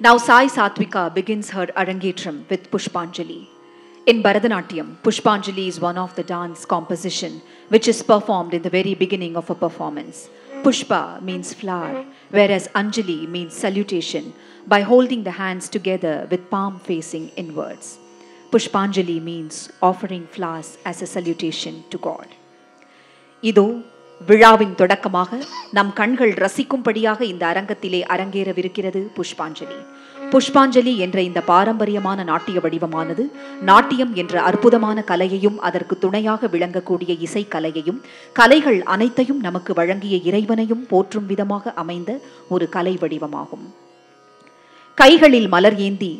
Now Sai Satvika begins her Arangetram with Pushpanjali. In Bharatanatyam, Pushpanjali is one of the dance composition which is performed in the very beginning of a performance. Pushpa means flower, whereas Anjali means salutation by holding the hands together with palm facing inwards. Pushpanjali means offering flowers as a salutation to God. இதோ விழாவின் தொடக்கமாக நம் கண்கள் ரசிக்கும்படியாக இந்த அரங்கத்திலே அரங்கேறவிருக்கிறது புஷ்பாஞ்சலி. புஷ்பாஞ்சலி என்ற இந்த பாரம்பரியமான நாட்டிய வடிவமானது நாட்டியம் என்ற அற்புதமான கலையையும் அதற்கு துணையாக விளங்கக்கூடிய இசைக்கலையையும் கலைகள் அனைத்தையும் நமக்கு வழங்கிய இறைவனையும் போற்றும் விதமாக அமைந்த ஒரு கலை வடிவமாகும். கைகளில் மலர் ஏந்தி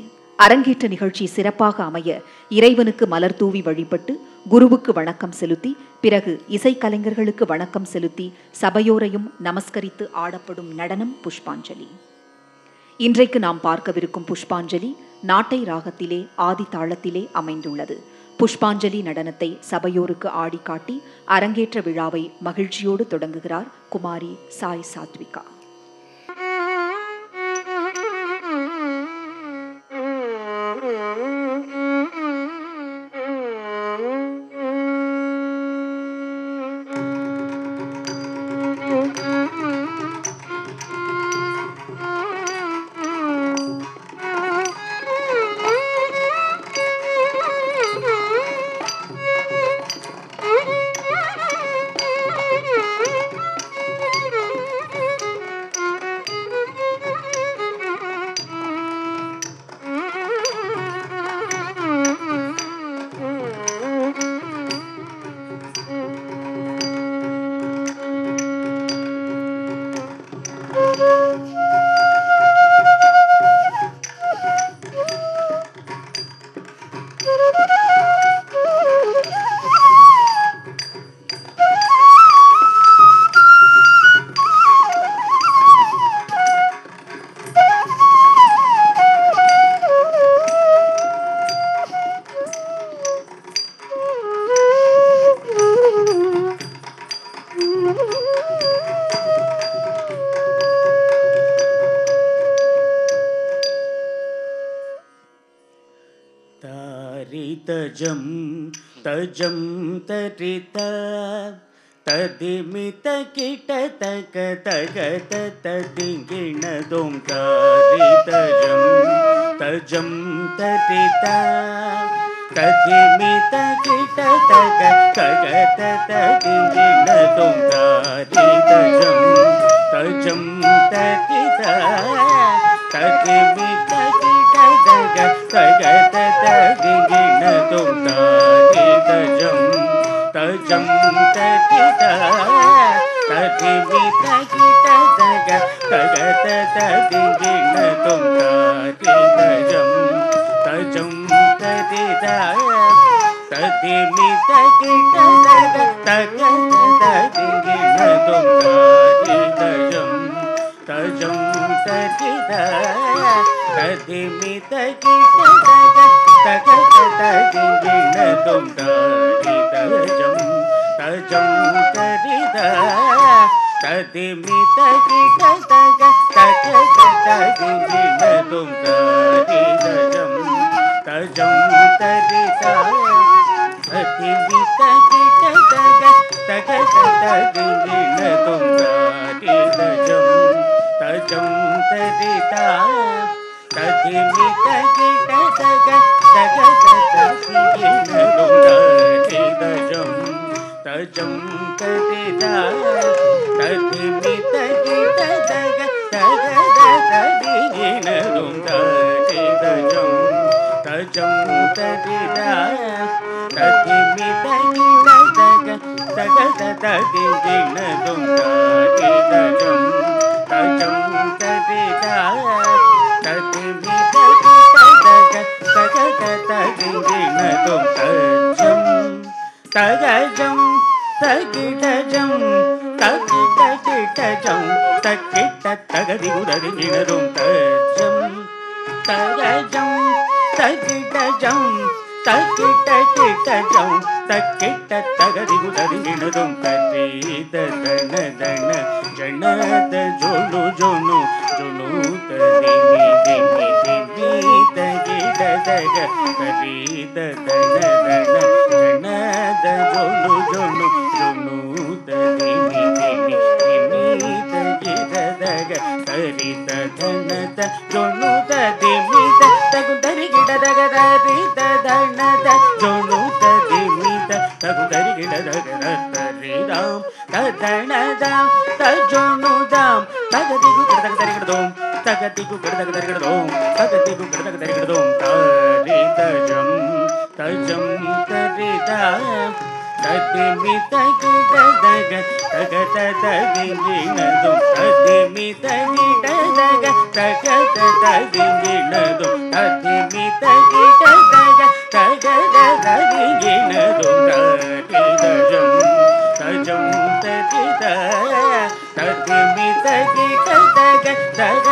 அரங்கேற்ற நிகழ்ச்சி சிறப்பாக அமைய இறைவனுக்கு மலர் தூவி வழிபட்டு குருவுக்கு வணக்கம் செலுத்தி பிறகு இசைக்கலைஞர்களுக்கு வணக்கம் செலுத்தி சபையோரையும் நமஸ்கரித்து ஆடப்படும் நடனம் புஷ்பாஞ்சலி. இன்றைக்கு நாம் பார்க்கவிருக்கும் புஷ்பாஞ்சலி நாட்டை ராகத்திலே ஆதி தாளத்திலே அமைந்துள்ளது. புஷ்பாஞ்சலி நடனத்தை சபையோருக்கு ஆடி காட்டி அரங்கேற்ற விழாவை மகிழ்ச்சியோடு தொடங்குகிறார் குமாரி சாய் சாத்விகா. तजं तजं तरिता तदिमित किट तक तग तदिगिण दों तारि तजं तजं तरिता तदिमित किट तग तग तदिगिण दों तारि तजं तजं तरिता तदिमित किट तग तग तदिगिण दों तारि तजं तजं तरिता तदिमित किट तग तग तदिगिण दों तारि तजं तजं तरिता तदिमित किट तग तग तदिगिण दों तारि तजं तजं तरिता तदिमित किट तग तग तदिगिण दों तारि तजं तजं तरिता तदिमित किट तग तग तदिगिण दों तारि तजं तजं तरिता तदिमित किट तग तग तदिगिण दों तारि तजं तजं तरिता तदिमित किट तग तग तदिगिण दों तारि तजं तजं तरिता तदिमित किट तग तग तदिगिण दों तारि तजं तजं तरिता तदिमित किट तग तग तदिगिण दों तारि तजं तजं तरिता तदिमित किट तग तग तदिगिण दों तजं तगजं तगिटजं तगिटगिटजं तगिट तगदिगुददिगिण दों तजं तगजं तगिटजं तगिटगिटजं तगिट तगदिगुददिगिण दों तरित दण दण जनद जोनु जोनु ಜುಣು ತದಿಮಿ ದಿಮಿ ದಿಮಿ ತಗಿಡ ದಗ ತರಿದ ದಣ ದಣ ದಣದ ಜೊನು ಜೊನು ಜುಣು ತದಿಮಿ ದಿಮಿ ದಿಮಿ ತಗಿಡ ದಗ ತರಿದ ದಣದ ಜೊನು ತದಿಮಿ ತಗು ತರಿಗಿಡ ದಗ ತರಿದ ದಣದ ಜೊನು ತದಿಮಿ ತಗು ತರಿಗಿಡ ದಗ ತರಿರಾಮ್ ತದಣದಾಂ ತಜೊನುದಾಂ ತಗದಿಗು ಕಡದಗ ತರಿಗಿಡದೋಂ ತಗದಿಗು ಕಡದಗ ತರಿಗಿಡದೋಂ ತಗದಿಗು ಕಡದಗ ತರಿಗಿಡದೋಂ ತರಿದಜಂ ತಜಂ ತರಿದಾಂ ತದಿಮಿ ತಗಿಡದಗ ತಗದ ತದಿಗಿಣದೋಂ ತದಿಮಿ ತಗಿಡದಗ ತಗದ ತದಿಗಿಣದೋಂ ತದಿಮಿ ತಗಿಡದಗ ತಗದ ತದಿಗಿಣದೋಂ ತರಿದಜಂ ತಜಂ ತದಿದ ತದಿಮಿ ತಗಿಡದಗ ತಗ